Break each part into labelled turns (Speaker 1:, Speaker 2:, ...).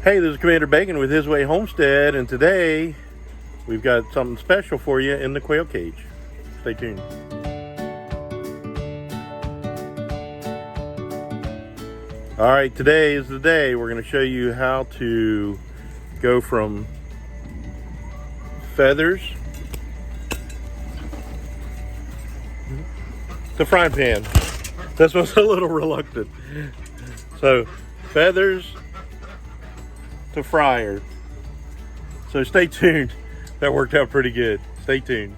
Speaker 1: Hey, this is Commander Bacon with His Way Homestead, and today we've got something special for you in the quail cage. Stay tuned. All right, today is the day we're going to show you how to go from feathers to frying pan. This one's a little reluctant. So, feathers to fryer. So stay tuned. That worked out pretty good. Stay tuned.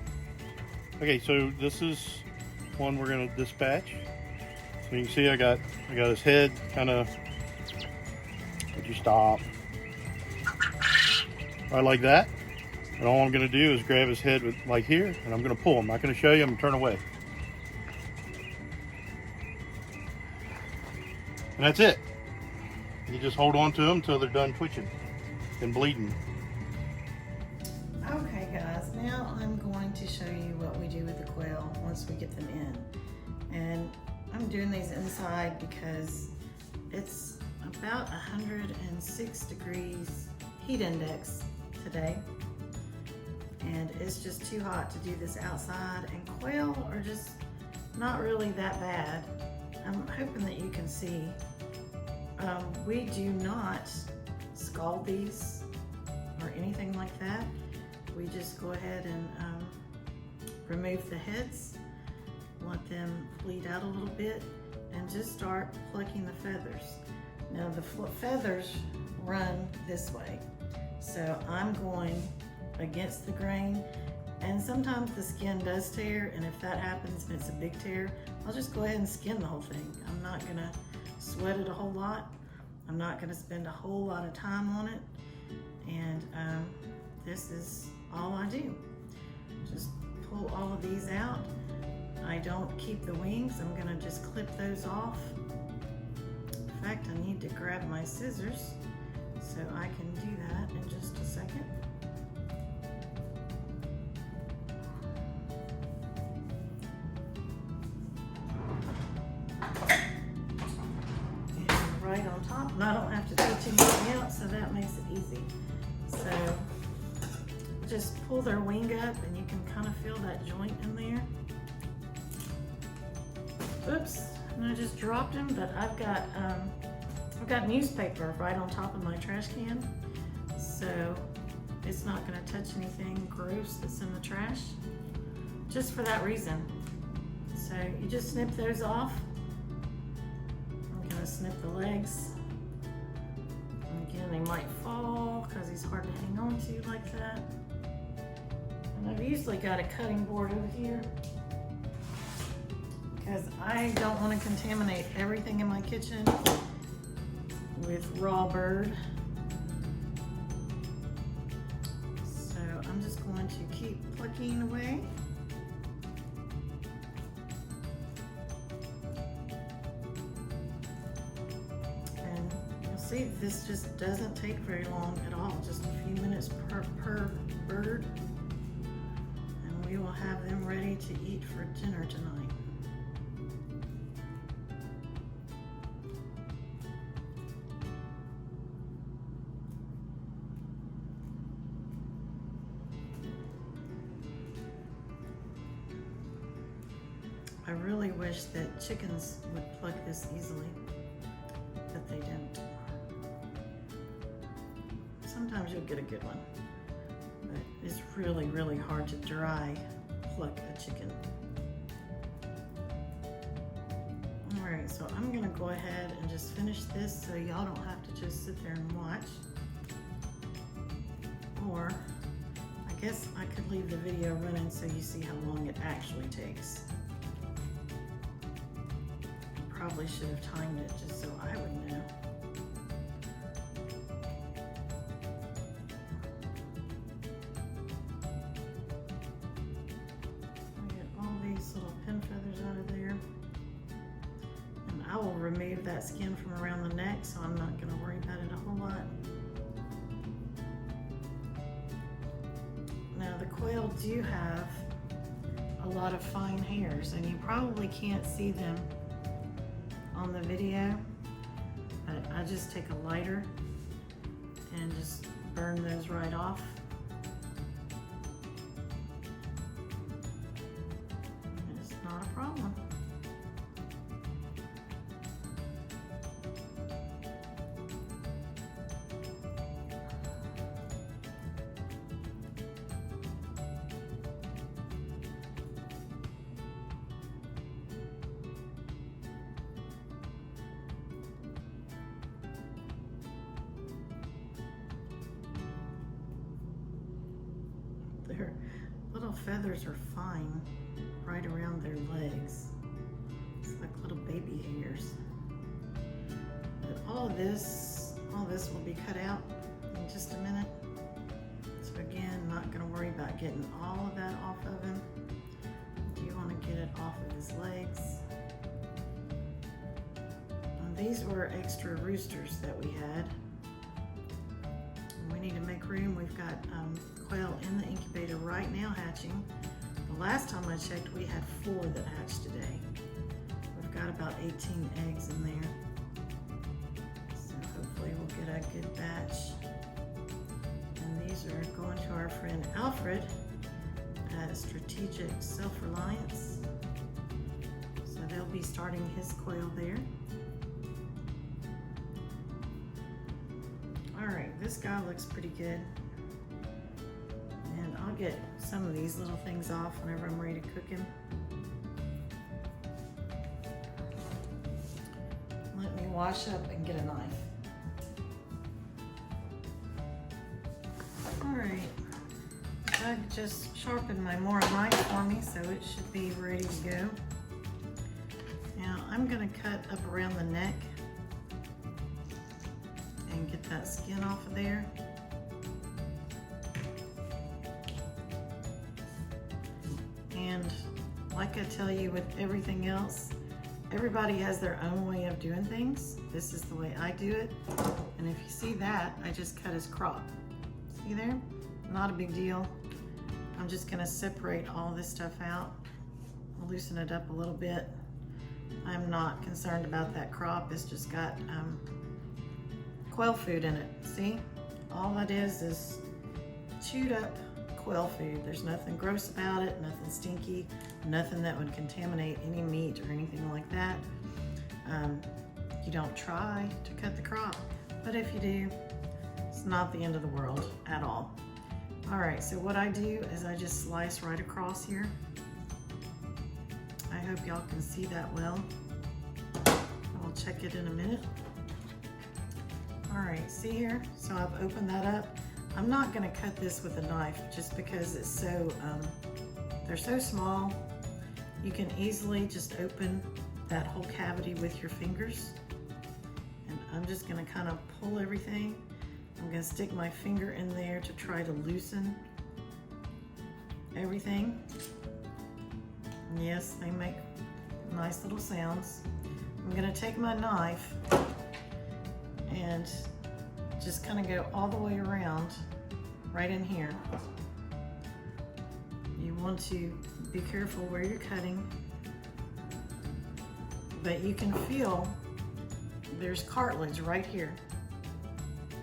Speaker 1: Okay, so this is one we're gonna dispatch. So you can see I got his head kind of. Would you stop? Right like that. And all I'm gonna do is grab his head with like here, and I'm gonna pull. I'm not gonna show you. I'm gonna turn away. And that's it. You just hold on to them until they're done twitching and bleeding.
Speaker 2: Okay guys, now I'm going to show you what we do with the quail once we get them in. And I'm doing these inside because it's about 106 degrees heat index today. And it's just too hot to do this outside, and quail are just not really that bad. I'm hoping that you can see. We do not scald these or anything like that. We just go ahead and remove the heads, let them bleed out a little bit, and just start plucking the feathers. Now the feathers run this way, so I'm going against the grain, and sometimes the skin does tear, and if that happens and it's a big tear, I'll just go ahead and skin the whole thing. I'm not gonna sweat it a whole lot. I'm not gonna spend a whole lot of time on it. And this is all I do. Just pull all of these out. I don't keep the wings. I'm gonna just clip those off. In fact, I need to grab my scissors so I can do that in just a second. Right on top, and I don't have to touch anything else, so that makes it easy. So just pull their wing up, and you can kind of feel that joint in there. Oops, and I just dropped him, but I've got newspaper right on top of my trash can, so it's not going to touch anything gross that's in the trash, just for that reason. So you just snip those off. Snip the legs. And again, they might fall because he's hard to hang on to like that. And I've usually got a cutting board over here because I don't want to contaminate everything in my kitchen with raw bird. So I'm just going to keep plucking away. See, this just doesn't take very long at all, just a few minutes per bird, and we will have them ready to eat for dinner tonight. I really wish that chickens would pluck this easily, but they don't. Sometimes you'll get a good one, but it's really, really hard to dry pluck a chicken. All right, so I'm gonna go ahead and just finish this so y'all don't have to just sit there and watch. Or I guess I could leave the video running so you see how long it actually takes. Probably should have timed it just so I would know. I will remove that skin from around the neck, so I'm not going to worry about it a whole lot. Now the quail do have a lot of fine hairs, and you probably can't see them on the video, but I just take a lighter and just burn those right off. It's not a problem. Their little feathers are fine right around their legs. It's like little baby hairs. But all this will be cut out in just a minute. So again, not gonna worry about getting all of that off of him. You wanna get it off of his legs. And these were extra roosters that we had. We need to make room. We've got quail in the incubator right now hatching. The last time I checked, we had 4 that hatched today. We've got about 18 eggs in there. So hopefully we'll get a good batch. And these are going to our friend Alfred at Strategic Self-Reliance. So they'll be starting his quail there. All right, this guy looks pretty good. And I'll get some of these little things off whenever I'm ready to cook him. Let me wash up and get a knife. All right, Doug just sharpened my more knife for me, so it should be ready to go. Now I'm gonna cut up around the neck and get that skin off of there. And like I tell you with everything else, everybody has their own way of doing things. This is the way I do it. And if you see that, I just cut his crop. See there? Not a big deal. I'm just gonna separate all this stuff out, loosen it up a little bit. I'm not concerned about that crop. It's just got quail food in it. See? All that is chewed up quail food. There's nothing gross about it, nothing stinky, nothing that would contaminate any meat or anything like that. You don't try to cut the crop, but if you do, it's not the end of the world at all. All right, so what I do is I just slice right across here. I hope y'all can see that well. I'll check it in a minute. All right, see here? So I've opened that up. I'm not gonna cut this with a knife just because it's so, they're so small. You can easily just open that whole cavity with your fingers. And I'm just gonna kind of pull everything. I'm gonna stick my finger in there to try to loosen everything. And yes, they make nice little sounds. I'm gonna take my knife and just kind of go all the way around right in here. You want to be careful where you're cutting, but you can feel there's cartilage right here.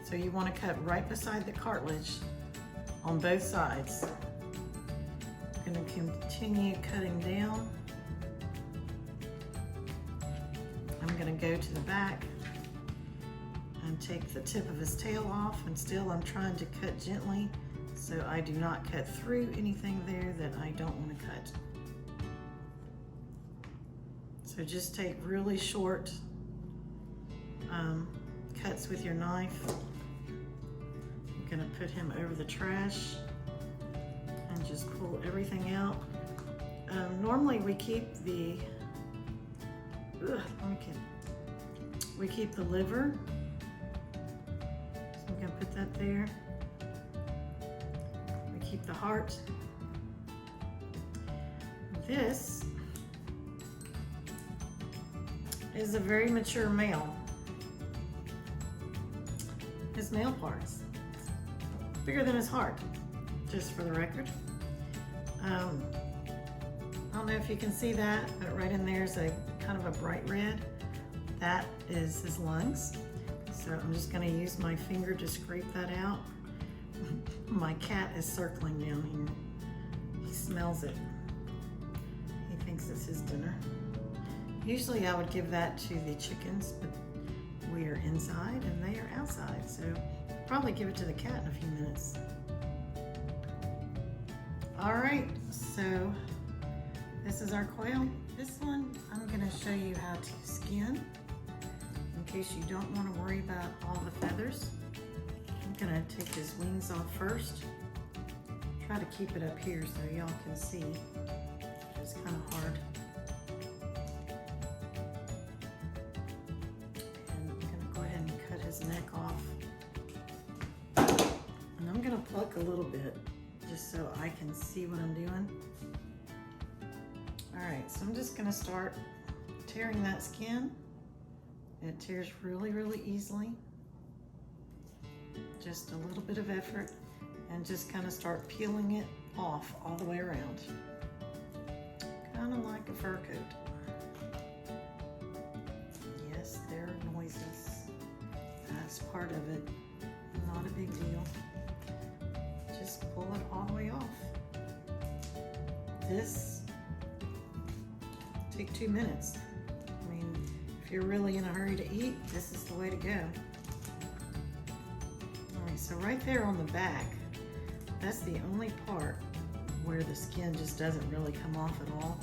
Speaker 2: So you want to cut right beside the cartilage on both sides. I'm going to continue cutting down. I'm going to go to the back and take the tip of his tail off, and still I'm trying to cut gently so I do not cut through anything there that I don't want to cut. So just take really short cuts with your knife. I'm gonna put him over the trash and just pull everything out. Normally we keep the we keep the liver. So I'm gonna put that there. We keep the heart. This is a very mature male. His male parts, bigger than his heart, just for the record. I don't know if you can see that, but right in there is a kind of a bright red. That is his lungs. So I'm just gonna use my finger to scrape that out. My cat is circling down here. He smells it. He thinks it's his dinner. Usually I would give that to the chickens, but we are inside and they are outside. So probably give it to the cat in a few minutes. All right, so this is our quail. This one, I'm gonna show you how to skin in case you don't wanna worry about all the feathers. I'm gonna take his wings off first. Try to keep it up here so y'all can see. It's kind of hard. And I'm gonna go ahead and cut his neck off. And I'm gonna pluck a little bit just so I can see what I'm doing. All right, so I'm just gonna start tearing that skin. It tears really, really easily. Just a little bit of effort and just kind of start peeling it off all the way around. Kind of like a fur coat. Yes, there are noises. That's part of it. Not a big deal. Just pull it all the way off. This take 2 minutes. I mean, if you're really in a hurry to eat, this is the way to go. All right, so right there on the back, that's the only part where the skin just doesn't really come off at all.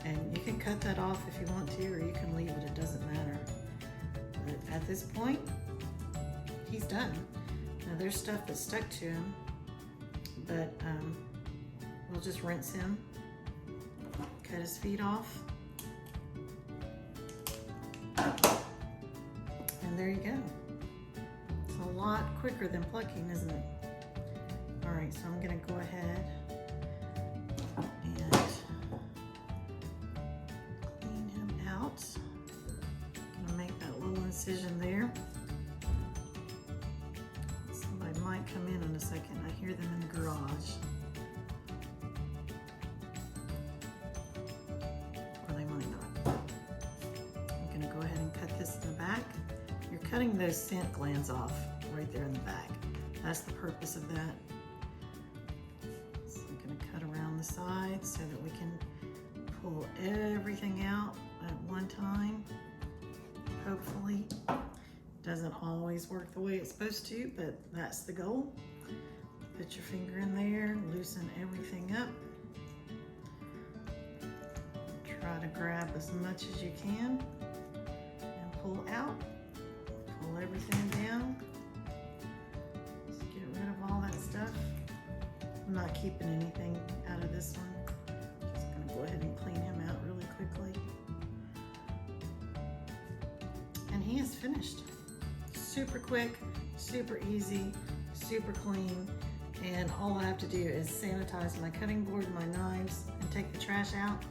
Speaker 2: And you can cut that off if you want to, or you can leave it, it doesn't matter. But at this point, he's done. Now there's stuff that's stuck to him, but we'll just rinse him, cut his feet off, and there you go. It's a lot quicker than plucking, isn't it? All right, so I'm gonna go ahead and clean him out. I'm gonna make that little incision there. Somebody might come in a second. I hear them in the garage. Or they might not. I'm gonna go ahead and cut this in the back. You're cutting those scent glands off right there in the back. That's the purpose of that. So I'm gonna cut around the sides so that we can pull everything out at one time. Hopefully. Doesn't always work the way it's supposed to, but that's the goal. Put your finger in there, loosen everything up. Try to grab as much as you can and pull out. Pull everything down. Just get rid of all that stuff. I'm not keeping anything out of this one. Just gonna go ahead and clean him out really quickly. And he is finished. Super quick, super easy, super clean, and all I have to do is sanitize my cutting board, my knives, and take the trash out,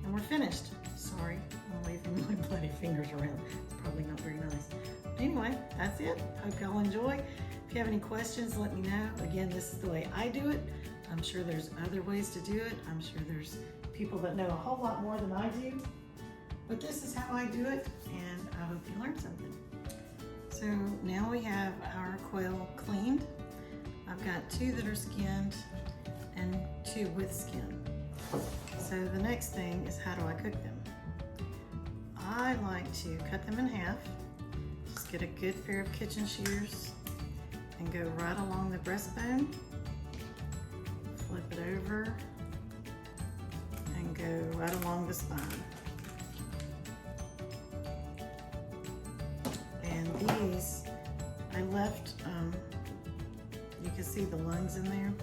Speaker 2: and we're finished. Sorry, I'm waving my bloody fingers around. It's probably not very nice. But anyway, that's it. Hope y'all enjoy. If you have any questions, let me know. Again, this is the way I do it. I'm sure there's other ways to do it. I'm sure there's people that know a whole lot more than I do. But this is how I do it, and I hope you learned something. So now we have our quail cleaned. I've got 2 that are skinned and 2 with skin. So the next thing is, how do I cook them? I like to cut them in half. Just get a good pair of kitchen shears and go right along the breastbone. Flip it over and go right along the spine. And these, I left, you can see the lungs in there.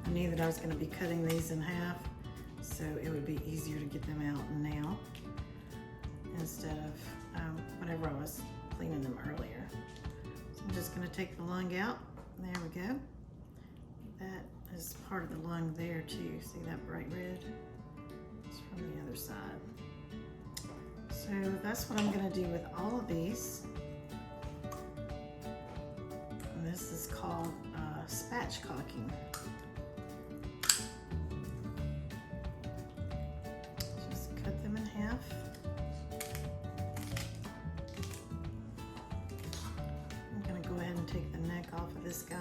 Speaker 2: I knew that I was gonna be cutting these in half, so it would be easier to get them out now instead of whenever I was cleaning them earlier. So I'm just gonna take the lung out. There we go. That is part of the lung there too. See that bright red? It's from the other side. So that's what I'm gonna do with all of these. And this is called spatchcocking. Just cut them in half. take the neck off of this guy.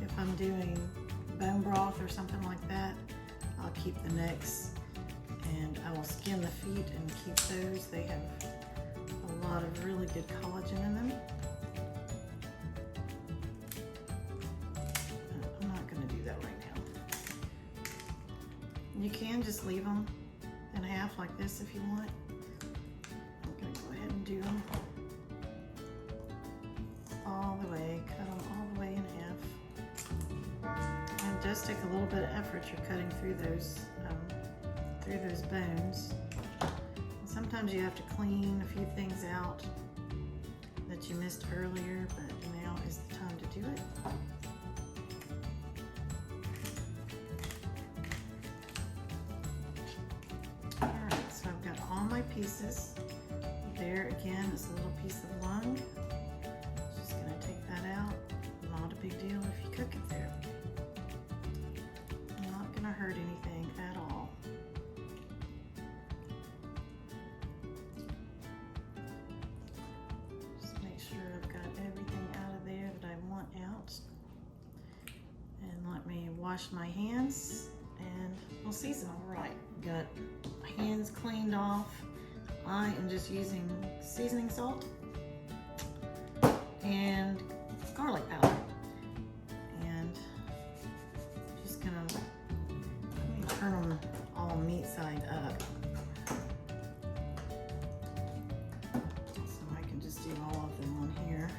Speaker 2: If I'm doing bone broth or something like that, I'll keep the necks, and I will skin the feet and keep those. They have a lot of really good collagen in them. I'm not going to do that right now. You can just leave them in half like this if you want. I'm going to go ahead and do them all the way, cut them all the way in half. And it does take a little bit of effort. You're cutting through those bones. And sometimes you have to clean a few things out that you missed earlier, but now is the time to do it. Alright, so I've got all my pieces. There again is a little piece of lung. Just going to take that out. Not a big deal if you cook it there. Not going to hurt anything at all. Just make sure I've got everything out of there that I want out. And let me wash my hands and we'll season. Alright, got my hands cleaned off. I am just using seasoning salt and garlic powder. And just gonna turn them all meat side up. So I can just do all of them on here.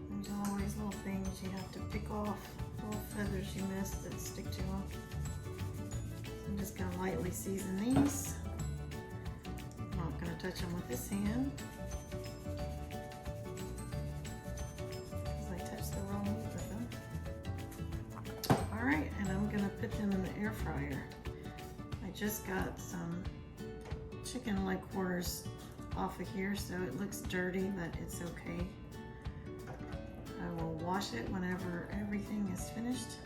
Speaker 2: There's always little things you have to pick off, little feathers you missed that stick to them. So I'm just gonna lightly season these. I'm not gonna touch them with this hand, because I touched the raw meat with them. Alright, and I'm gonna put them in the air fryer. I just got some chicken leg quarters off of here, so it looks dirty, but it's okay. I will wash it whenever everything is finished.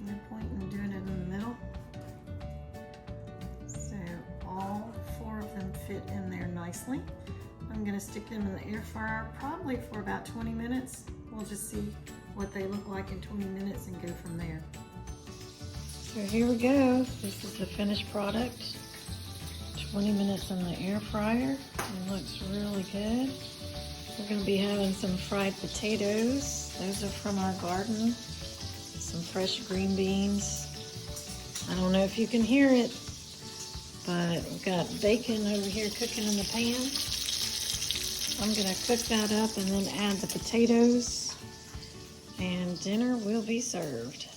Speaker 2: No point in doing it in the middle. So all 4 of them fit in there nicely. I'm gonna stick them in the air fryer probably for about 20 minutes. We'll just see what they look like in 20 minutes and go from there. So here we go. This is the finished product. 20 minutes in the air fryer. It looks really good. We're going to be having some fried potatoes. Those are from our garden. Some fresh green beans. I don't know if you can hear it, but we've got bacon over here cooking in the pan. I'm going to cook that up and then add the potatoes, and dinner will be served.